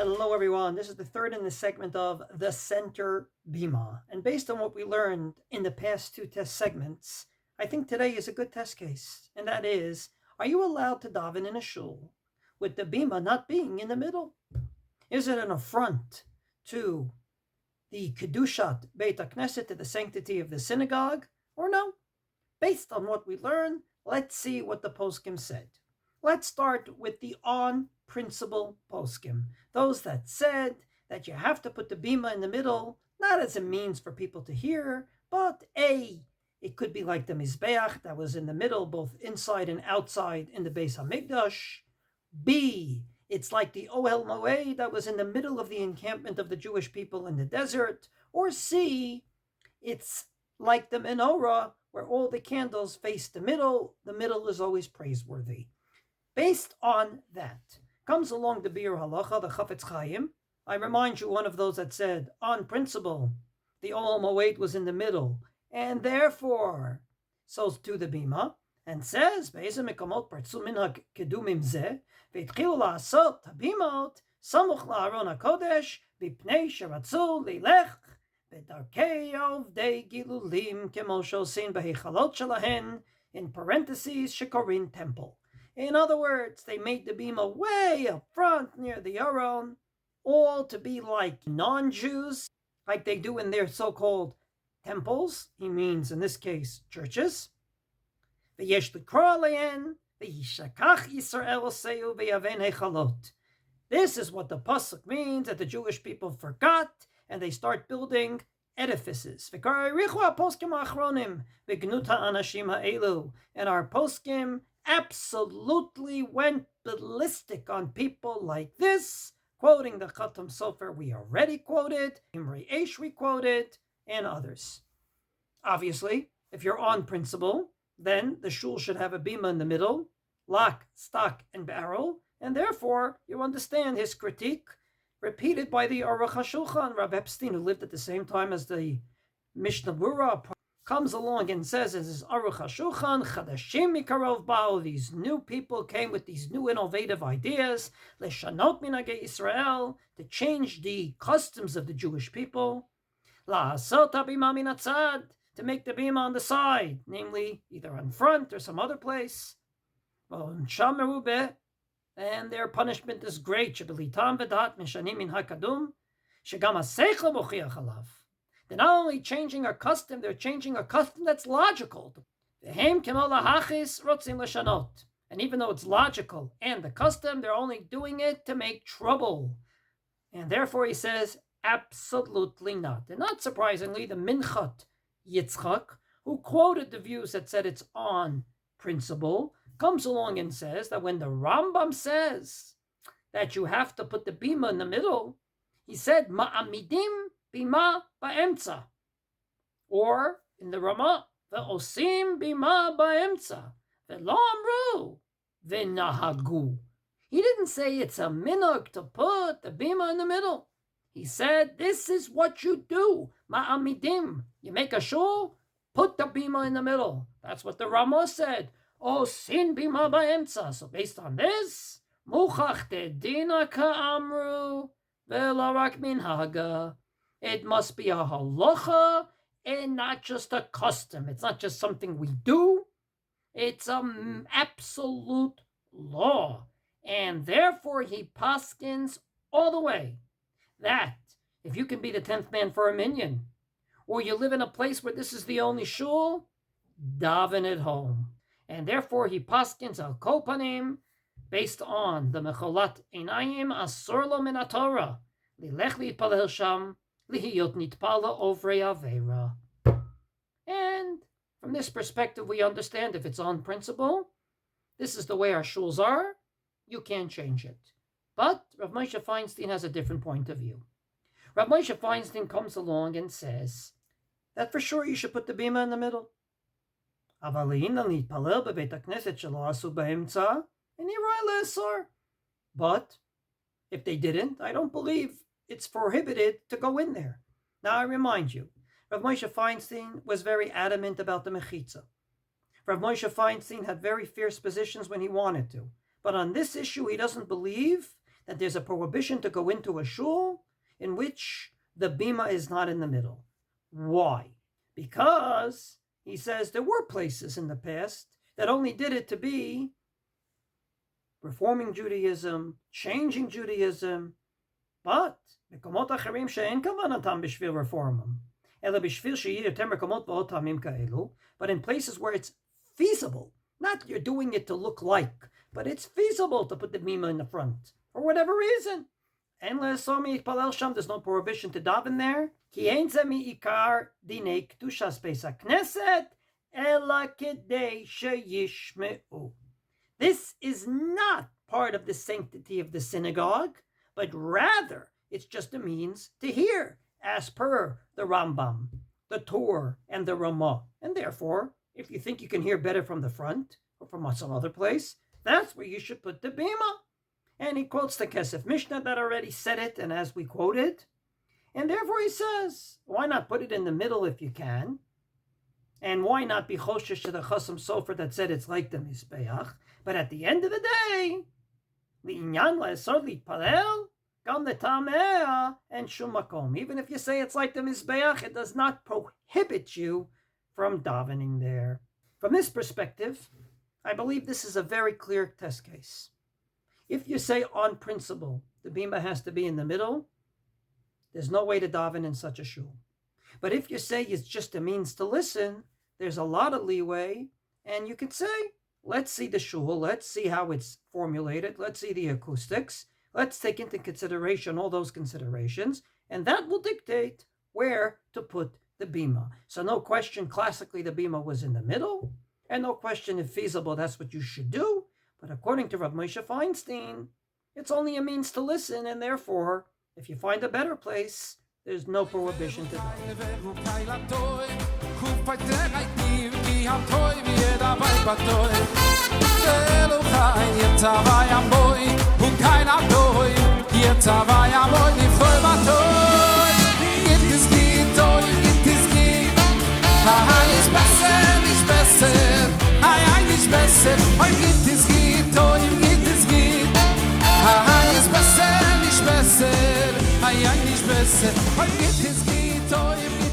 Hello, everyone. This is the third in the segment of the Center-Bima. And based on what we learned in the past two test segments, I think today is a good test case. And that is, are you allowed to daven in a shul with the bima not being in the middle? Is it an affront to the Kedushat Beit HaKnesset, to the sanctity of the synagogue, or no? Based on what we learned, let's see what the poskim said. Let's start with the on-principle poskim, those that said that you have to put the bima in the middle, not as a means for people to hear, but it could be like the mizbeach that was in the middle, both inside and outside in the Beis HaMikdash. B, it's like the Ohel Moed that was in the middle of the encampment of the Jewish people in the desert. Or C, it's like the menorah where all the candles face the middle is always praiseworthy. Based on that, comes along the Bir Halacha, the Chafetz Chaim. I remind you, one of those that said, on principle, the Ohel Moed was in the middle, and therefore, so to the Bima, and says, באיזה מקומות פרצו מנהג קדומים זה, והתחילו לעשות הבימות סמוך לארון הקודש, מפני שרצו ללך בדרכי עובדי גילולים, כמו שעושים בהיכלות שלהן, in parentheses, שקוראים temple. In other words, they made the bima way up front near the Aron, all to be like non-Jews, like they do in their so-called temples. He means, in this case, churches. This is what the pasuk means, that the Jewish people forgot, and they start building edifices. And our poskim absolutely went ballistic on people like this, quoting the Khatam Sofer we already quoted, Imri Eish we quoted, and others. Obviously, if you're on principle, then the shul should have a bima in the middle, lock, stock, and barrel, and therefore you understand his critique, repeated by the Aruch HaShulchan. Rab Epstein, who lived at the same time as the Mishnah Berurah, comes along and says, as his Aruch HaShulchan, Chadashim mikarov ba'u, these new people came with these new innovative ideas, leshanot minagei Israel, to change the customs of the Jewish people, la'asot habima min hatzad, to make the bima on the side, namely either on front or some other place. And their punishment is great. They're not only changing a custom, they're changing a custom that's logical. And even though it's logical and the custom, they're only doing it to make trouble. And therefore he says, absolutely not. And not surprisingly, the Minchat Yitzchak, who quoted the views that said it's on principle, comes along and says that when the Rambam says that you have to put the bima in the middle, he said ma'amidim bima ba'emtza, or in the Ramah, ve'osim bima ba'emtza, ve'lo amru ve'nahagu. He didn't say it's a minhag to put the bima in the middle. He said, this is what you do. Ma'amidim. You make a shul, put the bima in the middle. That's what the Ramah said. Oh, sin bima ba'emtza. So based on this, muchach dedina ka'amru ve'la rak minhaga. It must be a halacha and not just a custom. It's not just something we do. It's an absolute law. And therefore he paskins all the way that if you can be the 10th man for a minyan, or you live in a place where this is the only shul, daven at home. And therefore he paskins al kol panim, based on the mecholat einayim asur lo min haTorah, lilech litpalel sham, lihiyot nitpala ovrei aveira. And from this perspective, we understand if it's on principle, this is the way our shuls are, you can't change it. But Rav Moshe Feinstein has a different point of view. Rav Moshe Feinstein comes along and says that for sure you should put the bima in the middle. But if they didn't, I don't believe it's prohibited to go in there. Now I remind you, Rav Moshe Feinstein was very adamant about the mechitza. Rav Moshe Feinstein had very fierce positions when he wanted to. But on this issue, he doesn't believe that there's a prohibition to go into a shul in which the bima is not in the middle. Why? Because he says there were places in the past that only did it to be reforming Judaism, changing Judaism, but מקומות אחרים שאין כוונתם בשביל רפורמם, אלא בשביל שיהיה יותר מקומות ועוד טעמים כאלו, but in places where it's feasible, not you're doing it to look like, but it's feasible to put the bima in the front, for whatever reason. אין לאסור להתפלל שם, there's no prohibition to daven there, כי אין זה מעיקר דיני קדושת בית הכנסת, אלא כדי שישמעו. This is not part of the sanctity of the synagogue, but rather it's just a means to hear, as per the Rambam, the Torah, and the Ramah. And therefore, if you think you can hear better from the front or from some other place, that's where you should put the bima. And he quotes the Kesef Mishnah that already said it, and as we quoted. And therefore he says, why not put it in the middle if you can? And why not be choshesh to the Chasam Sofer that said it's like the Mizbeach? But at the end of the day, li'inyan la'esor litpalel, gam letamea, and shum makom. Even if you say it's like the Mizbeach, it does not prohibit you from davening there. From this perspective, I believe this is a very clear test case. If you say on principle the bima has to be in the middle, there's no way to daven in such a shul. But if you say it's just a means to listen, there's a lot of leeway, and you could say, let's see the shul, let's see how it's formulated, let's see the acoustics, let's take into consideration all those considerations, and that will dictate where to put the bima. So no question, classically the bima was in the middle, and no question if feasible, that's what you should do. But according to Rav Moshe Feinstein, it's only a means to listen, and therefore, if you find a better place, there's no prohibition to that. Heute geht es geht,